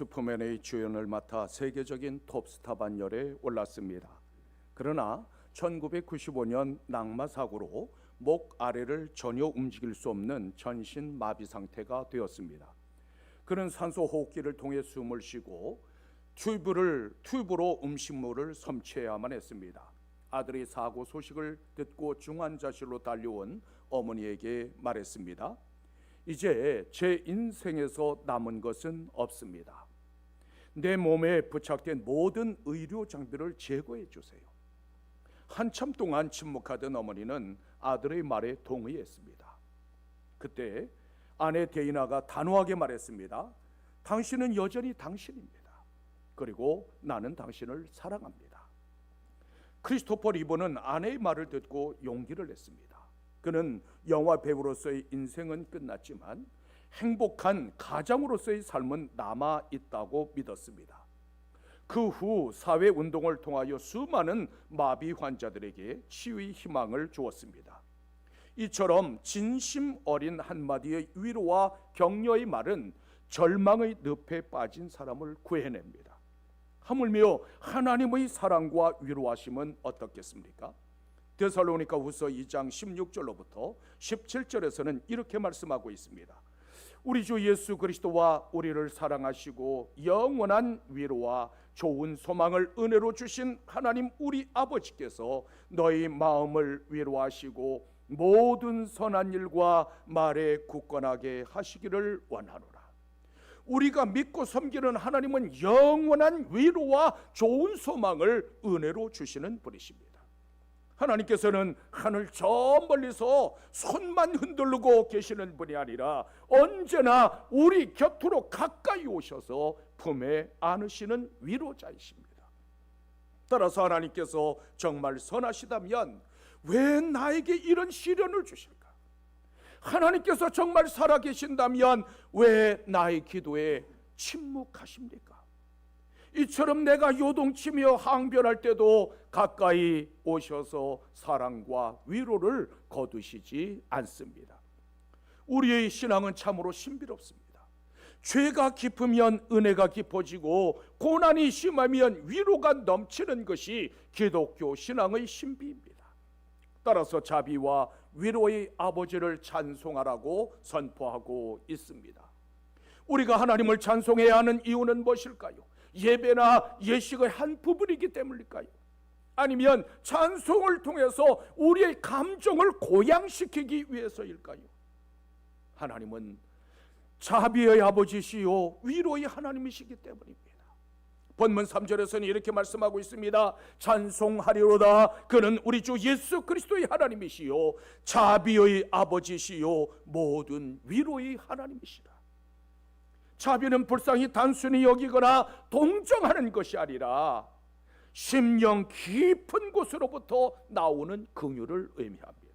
슈퍼맨의 주연을 맡아 세계적인 톱스타 반열에 올랐습니다. 그러나 1995년 낙마 사고로 목 아래를 전혀 움직일 수 없는 전신 마비 상태가 되었습니다. 그는 산소 호흡기를 통해 숨을 쉬고 튜브로 음식물을 섭취해야만 했습니다. 아들이 사고 소식을 듣고 중환자실로 달려온 어머니에게 말했습니다. 이제 제 인생에서 남은 것은 없습니다. 내 몸에 부착된 모든 의료 장비를 제거해 주세요. 한참 동안 침묵하던 어머니는 아들의 말에 동의했습니다. 그때 아내 데이나가 단호하게 말했습니다. 당신은 여전히 당신입니다. 그리고 나는 당신을 사랑합니다. 크리스토퍼 리버는 아내의 말을 듣고 용기를 냈습니다. 그는 영화 배우로서의 인생은 끝났지만 행복한 가장으로서의 삶은 남아 있다고 믿었습니다. 그 후 사회운동을 통하여 수많은 마비 환자들에게 치유의 희망을 주었습니다. 이처럼 진심 어린 한마디의 위로와 격려의 말은 절망의 늪에 빠진 사람을 구해냅니다. 하물며 하나님의 사랑과 위로하심은 어떻겠습니까? 데살로니가 후서 2장 16절로부터 17절에서는 이렇게 말씀하고 있습니다. 우리 주 예수 그리스도와 우리를 사랑하시고 영원한 위로와 좋은 소망을 은혜로 주신 하나님 우리 아버지께서 너희 마음을 위로하시고 모든 선한 일과 말에 굳건하게 하시기를 원하노라. 우리가 믿고 섬기는 하나님은 영원한 위로와 좋은 소망을 은혜로 주시는 분이십니다. 하나님께서는 하늘 저 멀리서 손만 흔들고 계시는 분이 아니라 언제나 우리 곁으로 가까이 오셔서 품에 안으시는 위로자이십니다. 따라서 하나님께서 정말 선하시다면 왜 나에게 이런 시련을 주실까? 하나님께서 정말 살아계신다면 왜 나의 기도에 침묵하십니까? 이처럼 내가 요동치며 항변할 때도 가까이 오셔서 사랑과 위로를 거두시지 않습니다. 우리의 신앙은 참으로 신비롭습니다. 죄가 깊으면 은혜가 깊어지고 고난이 심하면 위로가 넘치는 것이 기독교 신앙의 신비입니다. 따라서 자비와 위로의 아버지를 찬송하라고 선포하고 있습니다. 우리가 하나님을 찬송해야 하는 이유는 무엇일까요? 예배나 예식의 한 부분이기 때문일까요? 아니면 찬송을 통해서 우리의 감정을 고양시키기 위해서일까요? 하나님은 자비의 아버지시요 위로의 하나님이시기 때문입니다. 본문 3절에서는 이렇게 말씀하고 있습니다. 찬송하리로다. 그는 우리 주 예수 그리스도의 하나님이시요 자비의 아버지시요 모든 위로의 하나님이시라. 자비는 불쌍히 단순히 여기거나 동정하는 것이 아니라 심령 깊은 곳으로부터 나오는 긍휼을 의미합니다.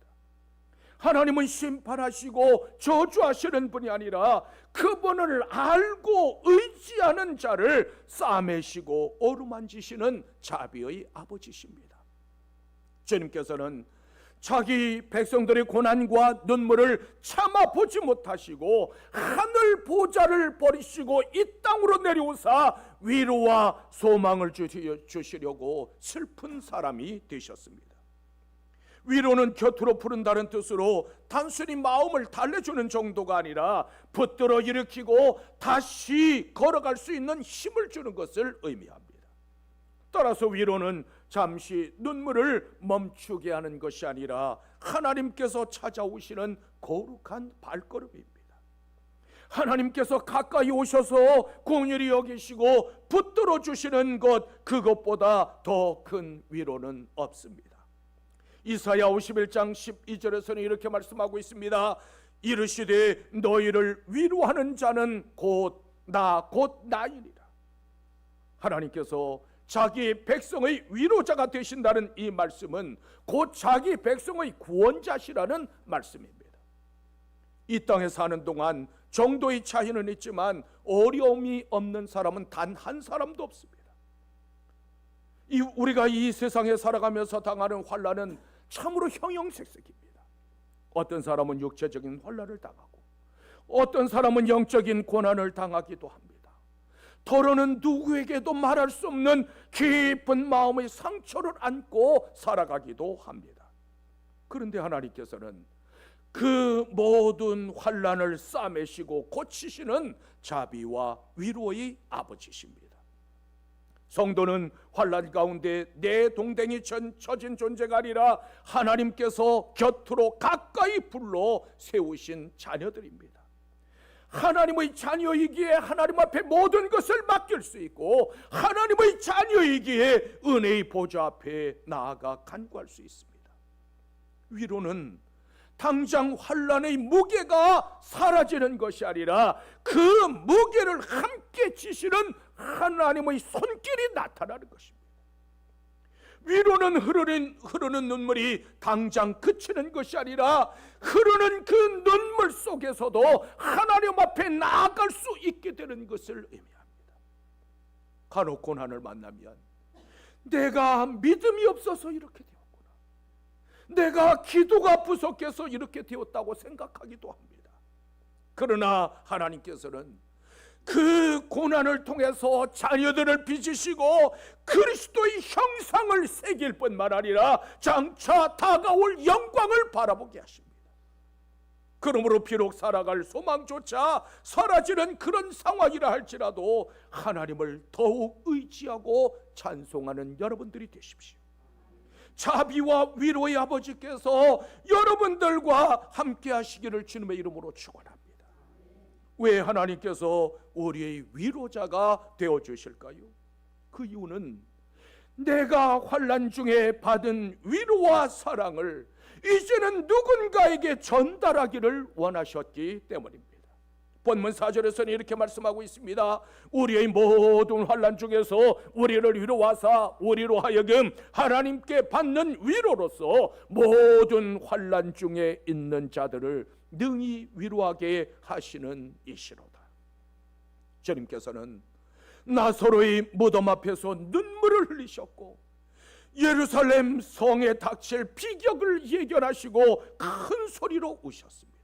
하나님은 심판하시고 저주하시는 분이 아니라 그분을 알고 의지하는 자를 싸매시고 어루만지시는 자비의 아버지십니다. 주님께서는 자기 백성들의 고난과 눈물을 참아 보지 못하시고 하늘 보좌를 버리시고 이 땅으로 내려오사 위로와 소망을 주시려고 슬픈 사람이 되셨습니다. 위로는 곁으로 부른다는 뜻으로 단순히 마음을 달래주는 정도가 아니라 붙들어 일으키고 다시 걸어갈 수 있는 힘을 주는 것을 의미합니다. 따라서 위로는 잠시 눈물을 멈추게 하는 것이 아니라 하나님께서 찾아오시는 거룩한 발걸음입니다. 하나님께서 가까이 오셔서 긍휼히 여기시고 붙들어 주시는 것, 그것보다 더 큰 위로는 없습니다. 이사야 51장 12절에서는 이렇게 말씀하고 있습니다. 이르시되 너희를 위로하는 자는 곧 나이니라. 하나님께서 자기 백성의 위로자가 되신다는 이 말씀은 곧 자기 백성의 구원자시라는 말씀입니다. 이 땅에 사는 동안 정도의 차이는 있지만 어려움이 없는 사람은 단 한 사람도 없습니다. 우리가 이 세상에 살아가면서 당하는 환난은 참으로 형형색색입니다. 어떤 사람은 육체적인 환난을 당하고 어떤 사람은 영적인 고난을 당하기도 합니다. 더러는 누구에게도 말할 수 없는 깊은 마음의 상처를 안고 살아가기도 합니다. 그런데 하나님께서는 그 모든 환난을 싸매시고 고치시는 자비와 위로의 아버지십니다. 성도는 환난 가운데 내 동댕이 처진 존재가 아니라 하나님께서 곁으로 가까이 불러 세우신 자녀들입니다. 하나님의 자녀이기에 하나님 앞에 모든 것을 맡길 수 있고, 하나님의 자녀이기에 은혜의 보좌 앞에 나아가 간구할 수 있습니다. 위로는 당장 환난의 무게가 사라지는 것이 아니라 그 무게를 함께 지시는 하나님의 손길이 나타나는 것입니다. 위로는 흐르는 눈물이 당장 그치는 것이 아니라 흐르는 그 눈물 속에서도 하나님 앞에 나아갈 수 있게 되는 것을 의미합니다. 간혹 고난을 만나면 내가 믿음이 없어서 이렇게 되었구나, 내가 기도가 부족해서 이렇게 되었다고 생각하기도 합니다. 그러나 하나님께서는 그 고난을 통해서 자녀들을 빚으시고 그리스도의 형상을 새길 뿐만 아니라 장차 다가올 영광을 바라보게 하십니다. 그러므로 비록 살아갈 소망조차 사라지는 그런 상황이라 할지라도 하나님을 더욱 의지하고 찬송하는 여러분들이 되십시오. 자비와 위로의 아버지께서 여러분들과 함께 하시기를 주님의 이름으로 축원합니다. 왜 하나님께서 우리의 위로자가 되어주실까요? 그 이유는 내가 환난 중에 받은 위로와 사랑을 이제는 누군가에게 전달하기를 원하셨기 때문입니다. 본문 4절에서는 이렇게 말씀하고 있습니다. 우리의 모든 환난 중에서 우리를 위로하사 우리로 하여금 하나님께 받는 위로로서 모든 환난 중에 있는 자들을 능히 위로하게 하시는 이시로다. 주님께서는 나사로의 무덤 앞에서 눈물을 흘리셨고 예루살렘 성에 닥칠 비격을 예견하시고 큰 소리로 우셨습니다.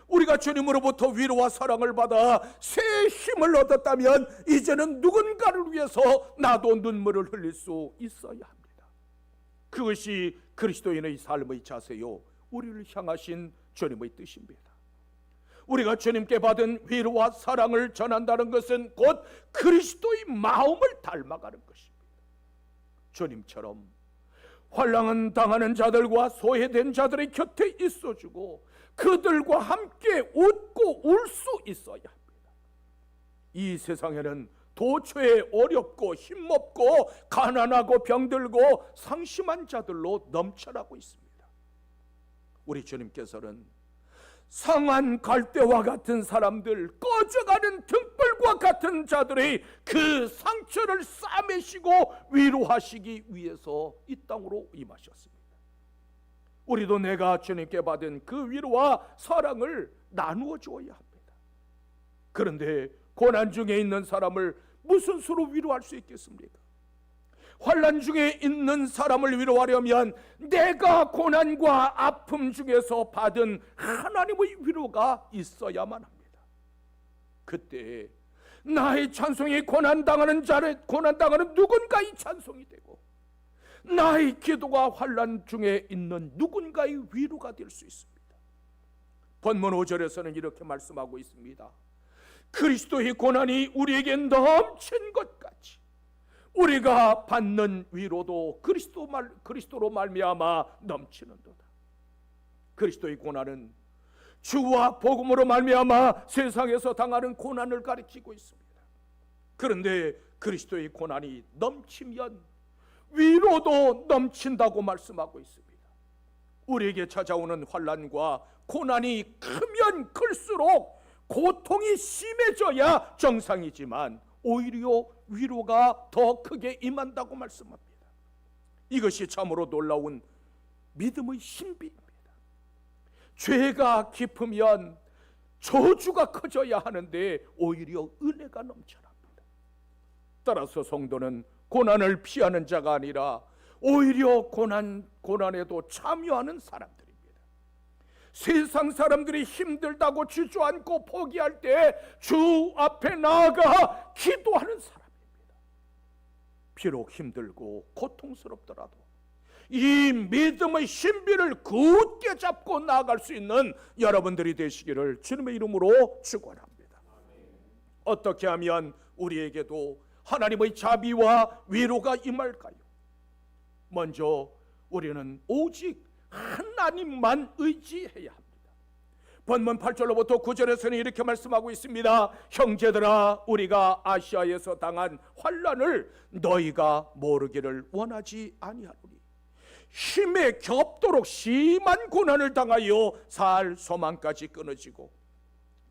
우리가 주님으로부터 위로와 사랑을 받아 새 힘을 얻었다면 이제는 누군가를 위해서 나도 눈물을 흘릴 수 있어야 합니다. 그것이 그리스도인의 삶의 자세요, 우리를 향하신 주님의 뜻입니다. 우리가 주님께 받은 위로와 사랑을 전한다는 것은 곧 그리스도의 마음을 닮아가는 것입니다. 주님처럼 환난을 당하는 자들과 소외된 자들의 곁에 있어주고 그들과 함께 웃고 울 수 있어야 합니다. 이 세상에는 도처에 어렵고 힘없고 가난하고 병들고 상심한 자들로 넘쳐나고 있습니다. 우리 주님께서는 상한 갈대와 같은 사람들, 꺼져가는 등불과 같은 자들의 그 상처를 싸매시고 위로하시기 위해서 이 땅으로 임하셨습니다. 우리도 내가 주님께 받은 그 위로와 사랑을 나누어 주어야 합니다. 그런데 고난 중에 있는 사람을 무슨 수로 위로할 수 있겠습니까? 환난 중에 있는 사람을 위로하려면 내가 고난과 아픔 중에서 받은 하나님의 위로가 있어야만 합니다. 그때 나의 찬송이 고난당하는 누군가의 찬송이 되고 나의 기도가 환난 중에 있는 누군가의 위로가 될 수 있습니다. 본문 5절에서는 이렇게 말씀하고 있습니다. 그리스도의 고난이 우리에게 넘친 것 같이 우리가 받는 위로도 그리스도로 말미암아 넘치는도다. 그리스도의 고난은 주와 복음으로 말미암아 세상에서 당하는 고난을 가리키고 있습니다. 그런데 그리스도의 고난이 넘치면 위로도 넘친다고 말씀하고 있습니다. 우리에게 찾아오는 환난과 고난이 크면 클수록 고통이 심해져야 정상이지만 오히려 위로가 더 크게 임한다고 말씀합니다. 이것이 참으로 놀라운 믿음의 신비입니다. 죄가 깊으면 저주가 커져야 하는데 오히려 은혜가 넘쳐납니다. 따라서 성도는 고난을 피하는 자가 아니라 오히려 고난에도 참여하는 사람들입니다. 세상 사람들이 힘들다고 주저앉고 포기할 때 주 앞에 나아가 기도하는 사람입니다. 비록 힘들고 고통스럽더라도 이 믿음의 신비를 굳게 잡고 나아갈 수 있는 여러분들이 되시기를 주님의 이름으로 축원합니다. 어떻게 하면 우리에게도 하나님의 자비와 위로가 임할까요? 먼저 우리는 오직 하나님만 의지해야 합니다. 본문 8절로부터 9절에서는 이렇게 말씀하고 있습니다. 형제들아, 우리가 아시아에서 당한 환난을 너희가 모르기를 원하지 아니하노니 힘에 겹도록 심한 고난을 당하여 살 소망까지 끊어지고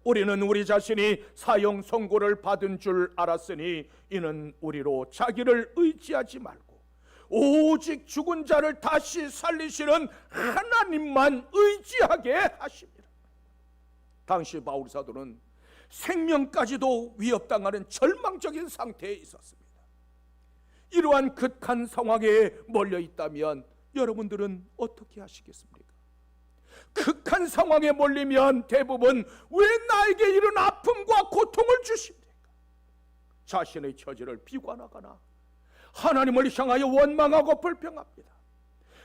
우리는 우리 자신이 사형 선고를 받은 줄 알았으니 이는 우리로 자기를 의지하지 말고 오직 죽은 자를 다시 살리시는 하나님만 의지하게 하십니다. 당시 바울 사도는 생명까지도 위협당하는 절망적인 상태에 있었습니다. 이러한 극한 상황에 몰려 있다면 여러분들은 어떻게 하시겠습니까? 극한 상황에 몰리면 대부분 왜 나에게 이런 아픔과 고통을 주십니까? 자신의 처지를 비관하거나 하나님을 향하여 원망하고 불평합니다.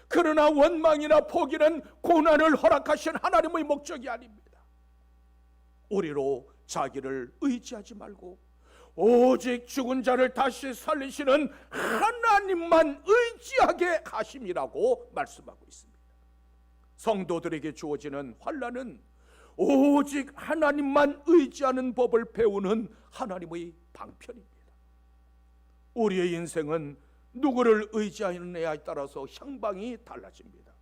그러나 원망이나 포기는 고난을 허락하신 하나님의 목적이 아닙니다. 우리로 자기를 의지하지 말고 오직 죽은 자를 다시 살리시는 하나님만 의지하게 하심이라고 말씀하고 있습니다. 성도들에게 주어지는 환난은 오직 하나님만 의지하는 법을 배우는 하나님의 방편입니다. 우리의 인생은 누구를 의지하느냐에 따라서 향방이 달라집니다.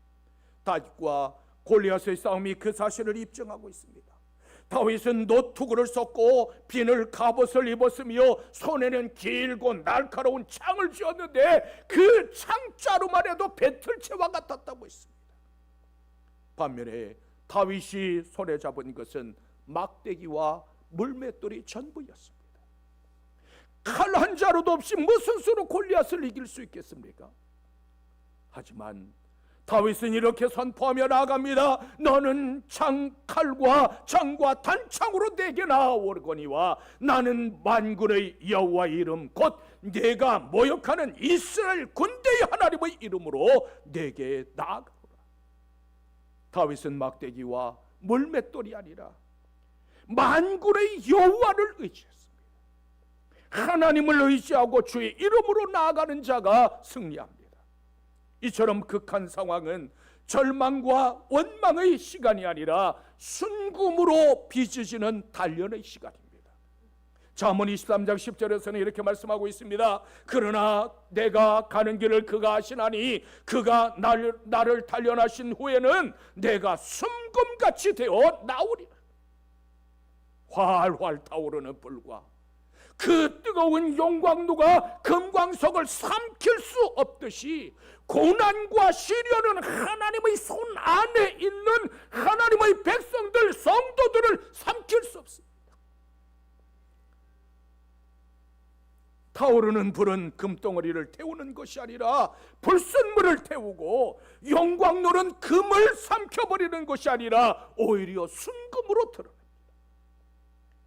다윗과 골리앗의 싸움이 그 사실을 입증하고 있습니다. 다윗은 노투구를 썼고 비늘 갑옷을 입었으며 손에는 길고 날카로운 창을 쥐었는데 그 창자루만 해도 배틀채와 같았다고 했습니다. 반면에 다윗이 손에 잡은 것은 막대기와 물맷돌이 전부였습니다. 칼 한 자루도 없이 무슨 수로 골리앗을 이길 수 있겠습니까? 하지만 다윗은 이렇게 선포하며 나아갑니다. 너는 칼과 창과 단창으로 내게 나아오거니와 나는 만군의 여호와의 이름 곧 내가 모욕하는 이스라엘 군대의 하나님의 이름으로 내게 나아가노라. 다윗은 막대기와 물맷돌이 아니라 만군의 여호와를 의지했습니다. 하나님을 의지하고 주의 이름으로 나아가는 자가 승리합니다. 이처럼 극한 상황은 절망과 원망의 시간이 아니라 순금으로 빚어지는 단련의 시간입니다. 잠언 23장 10절에서는 이렇게 말씀하고 있습니다. 그러나 내가 가는 길을 그가 아시나니 그가 나를 단련하신 후에는 내가 순금같이 되어 나오리라. 활활 타오르는 불과 그 뜨거운 용광로가 금광석을 삼킬 수 없듯이 고난과 시련은 하나님의 손 안에 있는 하나님의 백성들, 성도들을 삼킬 수 없습니다. 타오르는 불은 금덩어리를 태우는 것이 아니라 불순물을 태우고 용광로는 금을 삼켜버리는 것이 아니라 오히려 순금으로 드러납니다.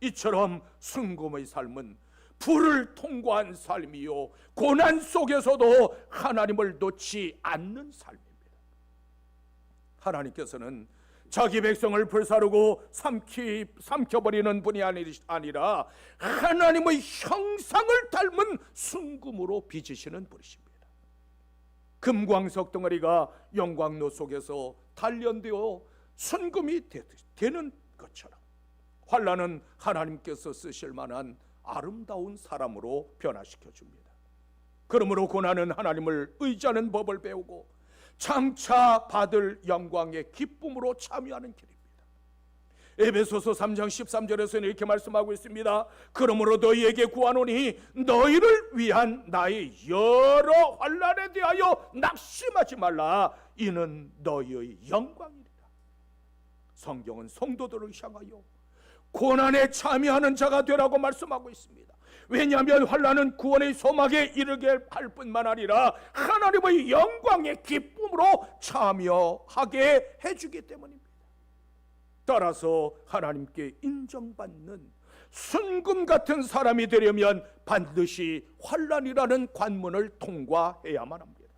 이처럼 순금의 삶은 불을 통과한 삶이요 고난 속에서도 하나님을 놓지 않는 삶입니다. 하나님께서는 자기 백성을 불사르고 삼켜버리는 분이 아니라 하나님의 형상을 닮은 순금으로 빚으시는 분이십니다. 금광석 덩어리가 영광로 속에서 단련되어 순금이 되는 것처럼 환난은 하나님께서 쓰실 만한 아름다운 사람으로 변화시켜 줍니다. 그러므로 고난은 하나님을 의지하는 법을 배우고 장차 받을 영광의 기쁨으로 참여하는 길입니다. 에베소서 3장 13절에서는 이렇게 말씀하고 있습니다. 그러므로 너희에게 구하노니 너희를 위한 나의 여러 환난에 대하여 낙심하지 말라. 이는 너희의 영광이리라. 성경은 성도들을 향하여 고난에 참여하는 자가 되라고 말씀하고 있습니다. 왜냐하면 환난은 구원의 소망에 이르게 할 뿐만 아니라 하나님의 영광의 기쁨으로 참여하게 해주기 때문입니다. 따라서 하나님께 인정받는 순금 같은 사람이 되려면 반드시 환난이라는 관문을 통과해야만 합니다.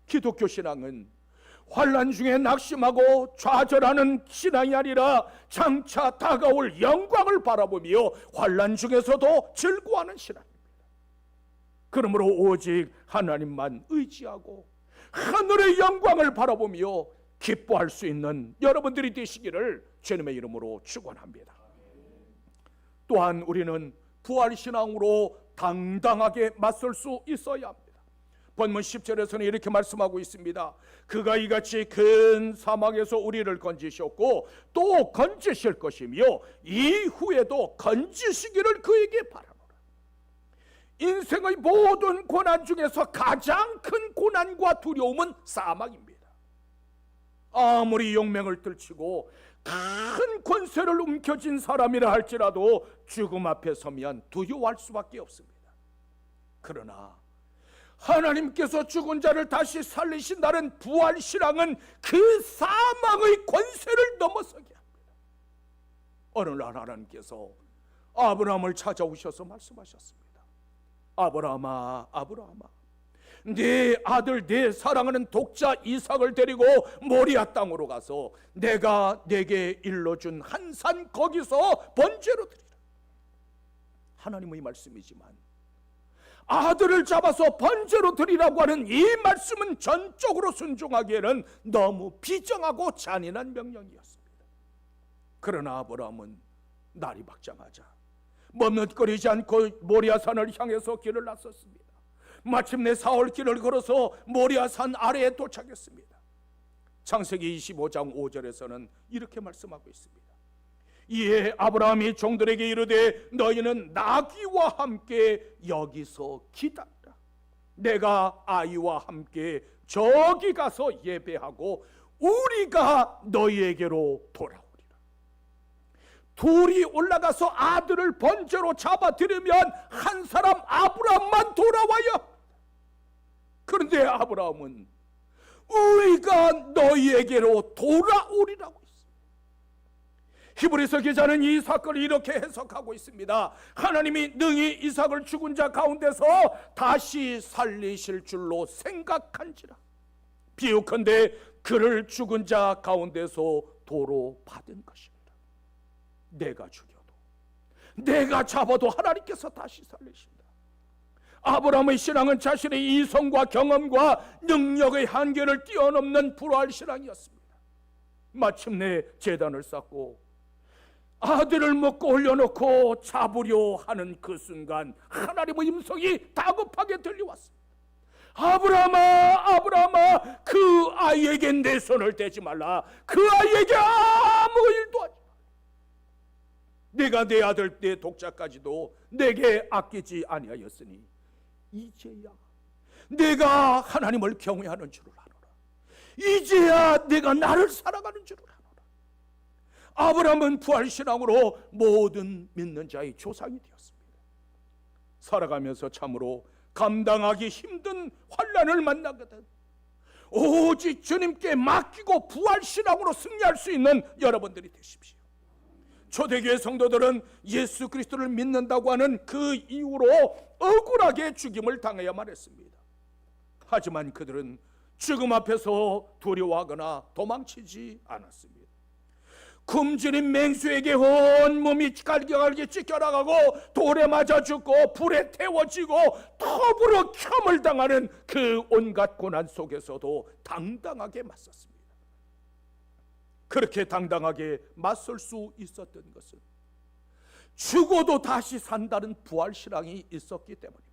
기독교 신앙은 환난 중에 낙심하고 좌절하는 신앙이 아니라 장차 다가올 영광을 바라보며 환난 중에서도 즐거워하는 신앙입니다. 그러므로 오직 하나님만 의지하고 하늘의 영광을 바라보며 기뻐할 수 있는 여러분들이 되시기를 주님의 이름으로 축원합니다. 또한 우리는 부활신앙으로 당당하게 맞설 수 있어야 합니다. 본문 10절에서는 이렇게 말씀하고 있습니다. 그가 이같이 큰 사막에서 우리를 건지셨고 또 건지실 것이며 이후에도 건지시기를 그에게 바라노라. 인생의 모든 고난 중에서 가장 큰 고난과 두려움은 사망입니다. 아무리 용맹을 떨치고 큰 권세를 움켜쥔 사람이라 할지라도 죽음 앞에 서면 두려워할 수밖에 없습니다. 그러나 하나님께서 죽은 자를 다시 살리신다는 부활신앙은 그 사망의 권세를 넘어서게 합니다. 어느 날 하나님께서 아브라함을 찾아오셔서 말씀하셨습니다. 아브라함아, 아브라함아, 네 아들 네 사랑하는 독자 이삭을 데리고 모리아 땅으로 가서 내가 네게 일러준 한 산 거기서 번제로 드리라. 하나님의 말씀이지만 아들을 잡아서 번제로 드리라고 하는 이 말씀은 전적으로 순종하기에는 너무 비정하고 잔인한 명령이었습니다. 그러나 아브라함은 날이 밝자마자 머뭇거리지 않고 모리아산을 향해서 길을 나섰습니다. 마침내 사흘 길을 걸어서 모리아산 아래에 도착했습니다. 창세기 25장 5절에서는 이렇게 말씀하고 있습니다. 이에 아브라함이 종들에게 이르되 너희는 나귀와 함께 여기서 기다리라. 내가 아이와 함께 저기 가서 예배하고 우리가 너희에게로 돌아오리라. 둘이 올라가서 아들을 번제로 잡아들이면 한 사람 아브라함만 돌아와요. 그런데 아브라함은 우리가 너희에게로 돌아오리라고 했습니다. 히브리서 기자는 이 사건을 이렇게 해석하고 있습니다. 하나님이 능히 이삭을 죽은 자 가운데서 다시 살리실 줄로 생각한지라. 비유컨대 그를 죽은 자 가운데서 도로 받은 것입니다. 내가 죽여도 내가 잡아도 하나님께서 다시 살리신다. 아브라함의 신앙은 자신의 이성과 경험과 능력의 한계를 뛰어넘는 불화할 신앙이었습니다. 마침내 제단을 쌓고 아들을 먹고 올려놓고 잡으려 하는 그 순간 하나님의 음성이 다급하게 들려왔습니다. 아브라함아, 아브라함아, 그 아이에게 내 손을 대지 말라. 그 아이에게 아무 일도 하지 말라. 내가 내 아들 내 독자까지도 내게 아끼지 아니하였으니 이제야 내가 하나님을 경외하는 줄을 아노라. 이제야 내가 나를 사랑하는 줄을 아노라. 아브라함은 부활신앙으로 모든 믿는 자의 조상이 되었습니다. 살아가면서 참으로 감당하기 힘든 환난을 만나거든 오직 주님께 맡기고 부활신앙으로 승리할 수 있는 여러분들이 되십시오. 초대교회 성도들은 예수 그리스도를 믿는다고 하는 그 이유로 억울하게 죽임을 당해야만 했습니다. 하지만 그들은 죽음 앞에서 두려워하거나 도망치지 않았습니다. 굶주린 맹수에게 온몸이 갈기갈기 찢겨나가고 돌에 맞아 죽고 불에 태워지고 더불어 켬을 당하는 그 온갖 고난 속에서도 당당하게 맞섰습니다. 그렇게 당당하게 맞설 수 있었던 것은 죽어도 다시 산다는 부활신앙이 있었기 때문입니다.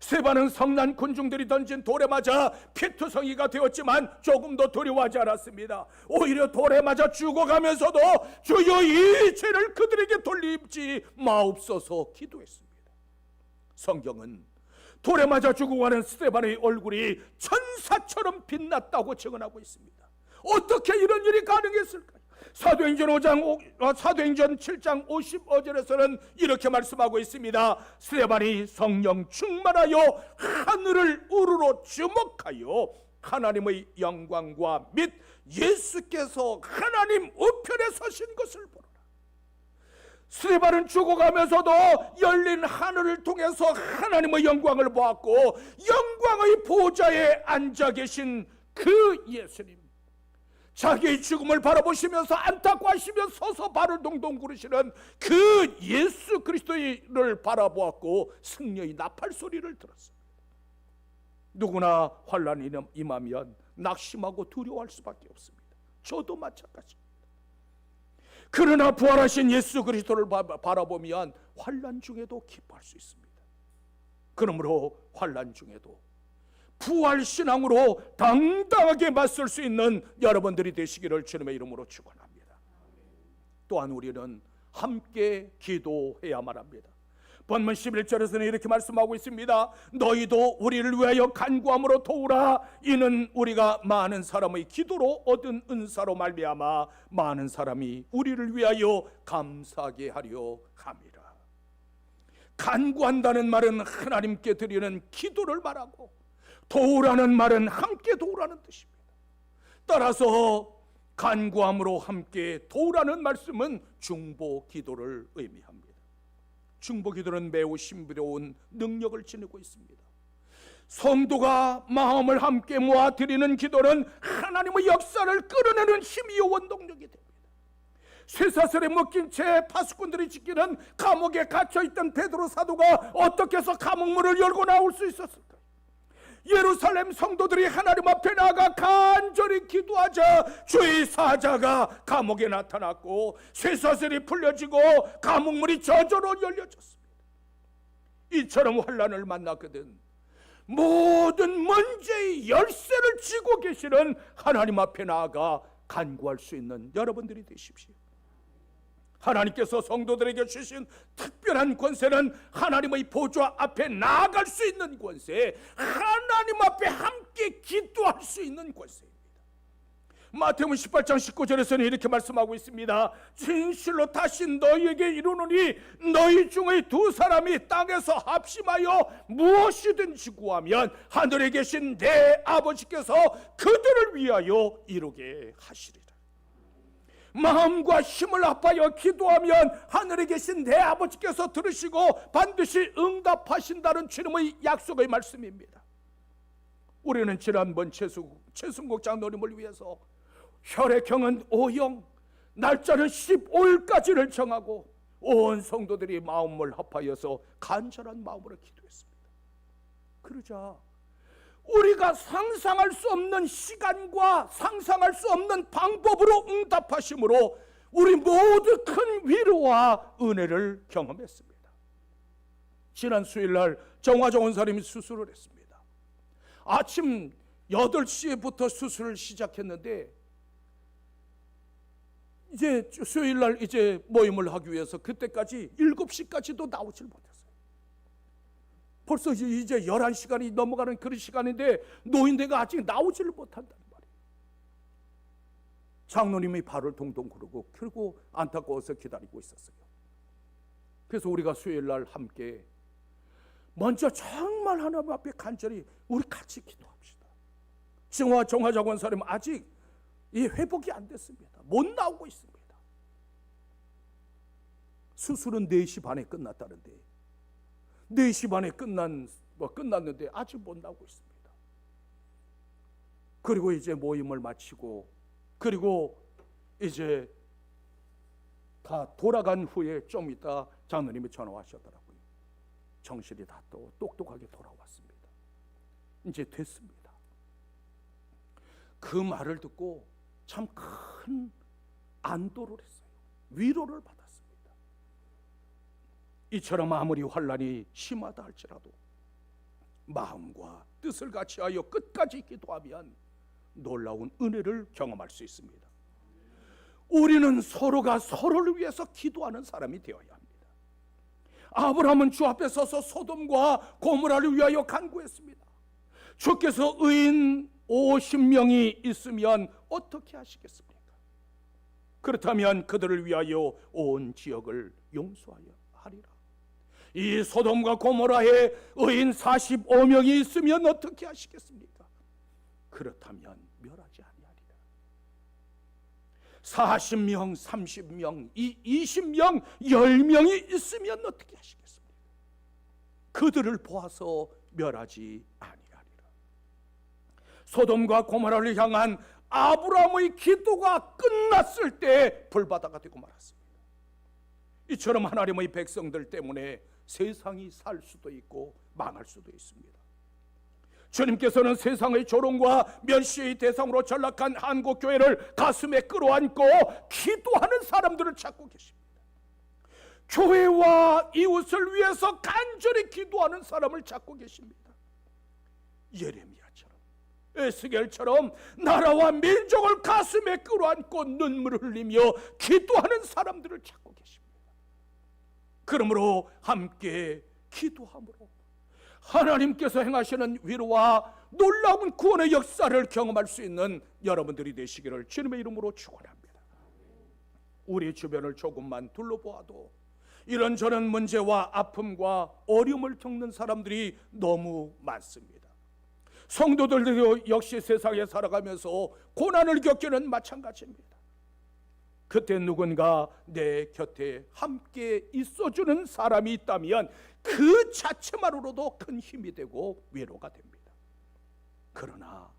스데반은 성난 군중들이 던진 돌에 맞아 피투성이가 되었지만 조금도 두려워하지 않았습니다. 오히려 돌에 맞아 죽어가면서도 주여 이 죄를 그들에게 돌리지 마옵소서 기도했습니다. 성경은 돌에 맞아 죽어가는 스데반의 얼굴이 천사처럼 빛났다고 증언하고 있습니다. 어떻게 이런 일이 가능했을까요? 사도행전 7장 55절에서는 이렇게 말씀하고 있습니다. 스데반이 성령 충만하여 하늘을 우러러 주목하여 하나님의 영광과 및 예수께서 하나님 우편에 서신 것을 보라. 스데반은 죽어가면서도 열린 하늘을 통해서 하나님의 영광을 보았고, 영광의 보좌에 앉아 계신 그 예수님, 자기의 죽음을 바라보시면서 안타까워하시며 서서 발을 동동 구르시는 그 예수 그리스도를 바라보았고 승려의 나팔 소리를 들었습니다. 누구나 환난이 임하면 낙심하고 두려워할 수밖에 없습니다. 저도 마찬가지입니다. 그러나 부활하신 예수 그리스도를 바라보면 환난 중에도 기뻐할 수 있습니다. 그러므로 환난 중에도 부활신앙으로 당당하게 맞설 수 있는 여러분들이 되시기를 주님의 이름으로 축원합니다. 또한 우리는 함께 기도해야만 합니다. 본문 11절에서는 이렇게 말씀하고 있습니다. 너희도 우리를 위하여 간구함으로 도우라. 이는 우리가 많은 사람의 기도로 얻은 은사로 말미암아 많은 사람이 우리를 위하여 감사하게 하려 함이라. 간구한다는 말은 하나님께 드리는 기도를 말하고, 도우라는 말은 함께 도우라는 뜻입니다. 따라서 간구함으로 함께 도우라는 말씀은 중보 기도를 의미합니다. 중보 기도는 매우 신비로운 능력을 지니고 있습니다. 성도가 마음을 함께 모아 드리는 기도는 하나님의 역사를 끌어내는 힘이요 원동력이 됩니다. 쇠사슬에 묶인 채 파수꾼들이 지키는 감옥에 갇혀있던 베드로 사도가 어떻게 해서 감옥문을 열고 나올 수 있었을까요? 예루살렘 성도들이 하나님 앞에 나아가 간절히 기도하자 주의 사자가 감옥에 나타났고 쇠사슬이 풀려지고 감옥문이 저절로 열려졌습니다. 이처럼 환난을 만났거든 모든 문제의 열쇠를 쥐고 계시는 하나님 앞에 나아가 간구할 수 있는 여러분들이 되십시오. 하나님께서 성도들에게 주신 특별한 권세는 하나님의 보좌 앞에 나아갈 수 있는 권세, 하나님 앞에 함께 기도할 수 있는 권세입니다. 마태복음 18장 19절에서는 이렇게 말씀하고 있습니다. 진실로 다시 너희에게 이르노니 너희 중에 두 사람이 땅에서 합심하여 무엇이든지 구하면 하늘에 계신 내 아버지께서 그들을 위하여 이루게 하시리라. 마음과 힘을 합하여 기도하면 하늘에 계신 내 아버지께서 들으시고 반드시 응답하신다는 주님의 약속의 말씀입니다. 우리는 지난번 최순국 장로님을 위해서 혈액형은 O형, 날짜는 15일까지를 정하고 온 성도들이 마음을 합하여서 간절한 마음으로 기도했습니다. 그러자 우리가 상상할 수 없는 시간과 상상할 수 없는 방법으로 응답하심으로 우리 모두 큰 위로와 은혜를 경험했습니다. 지난 수요일날 정화정 원사님이 수술을 했습니다. 아침 8시부터 수술을 시작했는데 이제 수요일날 이제 모임을 하기 위해서 그때까지 7시까지도 나오질 못했어요. 벌써 이제 11시간이 넘어가는 그런 시간인데 노인네가 아직 나오지를 못한다는 말이에요. 장로님이 발을 동동 구르고 그리고 안타까워서 기다리고 있었어요. 그래서 우리가 수요일날 함께 먼저 정말 하나님 앞에 간절히 우리 같이 기도합시다. 정화장 원사님 아직 이 회복이 안 됐습니다. 못 나오고 있습니다. 수술은 4시 반에 끝났다는데 4시 반에 끝났는데 아직 못 나오고 있습니다. 그리고 이제 모임을 마치고 그리고 이제 다 돌아간 후에 좀 있다 장로님이 전화하셨더라고요. 정신이 다 또 똑똑하게 돌아왔습니다. 이제 됐습니다. 그 말을 듣고 참 큰 안도를 했어요. 위로를 받았습니다. 이처럼 아무리 환난이 심하다 할지라도 마음과 뜻을 같이하여 끝까지 기도하면 놀라운 은혜를 경험할 수 있습니다. 우리는 서로가 서로를 위해서 기도하는 사람이 되어야 합니다. 아브라함은 주 앞에 서서 소돔과 고모라를 위하여 간구했습니다. 주께서 의인 50명이 있으면 어떻게 하시겠습니까? 그렇다면 그들을 위하여 온 지역을 용서하여 하리라. 이 소돔과 고모라에 의인 45명이 있으면 어떻게 하시겠습니까? 그렇다면 멸하지 아니하리라. 40명, 30명, 20명, 10명이 있으면 어떻게 하시겠습니까? 그들을 보아서 멸하지 아니하리라. 소돔과 고모라를 향한 아브라함의 기도가 끝났을 때 불바다가 되고 말았습니다. 이처럼 하나님의 백성들 때문에 세상이 살 수도 있고 망할 수도 있습니다. 주님께서는 세상의 조롱과 멸시의 대상으로 전락한 한국교회를 가슴에 끌어안고 기도하는 사람들을 찾고 계십니다. 교회와 이웃을 위해서 간절히 기도하는 사람을 찾고 계십니다. 예레미야처럼, 에스겔처럼 나라와 민족을 가슴에 끌어안고 눈물을 흘리며 기도하는 사람들을 찾고 계십니다. 그러므로 함께 기도함으로 하나님께서 행하시는 위로와 놀라운 구원의 역사를 경험할 수 있는 여러분들이 되시기를 주님의 이름으로 축원합니다. 우리 주변을 조금만 둘러보아도 이런저런 문제와 아픔과 어려움을 겪는 사람들이 너무 많습니다. 성도들도 역시 세상에 살아가면서 고난을 겪기는 마찬가지입니다. 그때 누군가 내 곁에 함께 있어주는 사람이 있다면 그 자체만으로도 큰 힘이 되고 위로가 됩니다. 그러나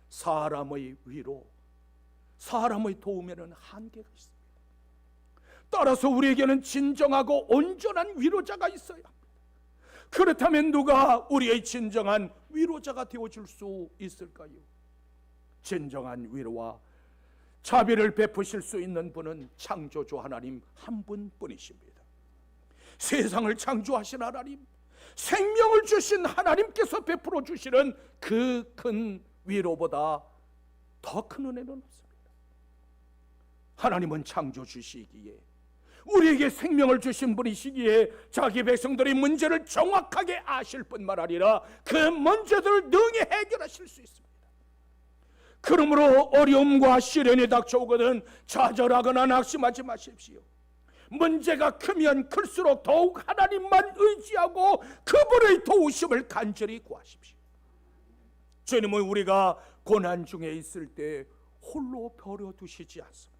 사람의 위로, 사람의 도움에는 한계가 있습니다. 따라서 우리에게는 진정하고 온전한 위로자가 있어야 합니다. 그렇다면 누가 우리의 진정한 위로자가 되어줄 수 있을까요? 진정한 위로와 자비를 베푸실 수 있는 분은 창조주 하나님 한 분뿐이십니다. 세상을 창조하신 하나님, 생명을 주신 하나님께서 베풀어 주시는 그 큰 위로보다 더 큰 은혜는 없습니다. 하나님은 창조주시기에, 우리에게 생명을 주신 분이시기에 자기 백성들의 문제를 정확하게 아실 뿐만 아니라 그 문제들을 능히 해결하실 수 있습니다. 그러므로 어려움과 시련이 닥쳐오거든 좌절하거나 낙심하지 마십시오. 문제가 크면 클수록 더욱 하나님만 의지하고 그분의 도우심을 간절히 구하십시오. 주님은 우리가 고난 중에 있을 때 홀로 버려두시지 않습니다.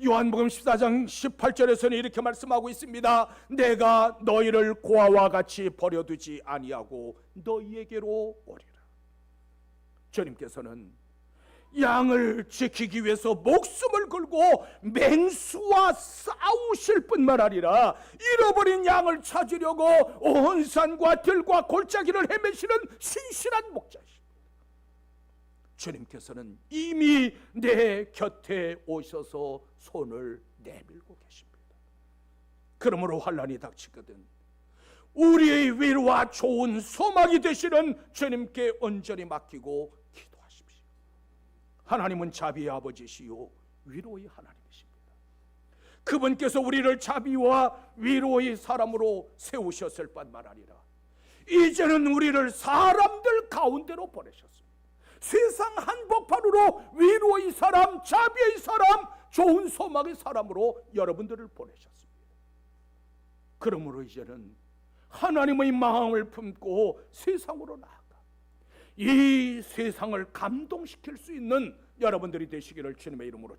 요한복음 14장 18절에서는 이렇게 말씀하고 있습니다. 내가 너희를 고아와 같이 버려두지 아니하고 너희에게로 오리라. 주님께서는 양을 지키기 위해서 목숨을 걸고 맹수와 싸우실 뿐만 아니라 잃어버린 양을 찾으려고 온 산과 들과 골짜기를 헤매시는 신실한 목자이십니다. 주님께서는 이미 내 곁에 오셔서 손을 내밀고 계십니다. 그러므로 환난이 닥치거든 우리의 위로와 좋은 소망이 되시는 주님께 온전히 맡기고 기도하십시오. 하나님은 자비의 아버지시요 위로의 하나님이십니다. 그분께서 우리를 자비와 위로의 사람으로 세우셨을 뿐만 아니라 이제는 우리를 사람들 가운데로 보내셨습니다. 세상 한복판으로 위로의 사람, 자비의 사람, 좋은 소망의 사람으로 여러분들을 보내셨습니다. 그러므로 이제는 하나님의 마음을 품고 세상으로 나아가 이 세상을 감동시킬 수 있는 여러분들이 되시기를 주님의 이름으로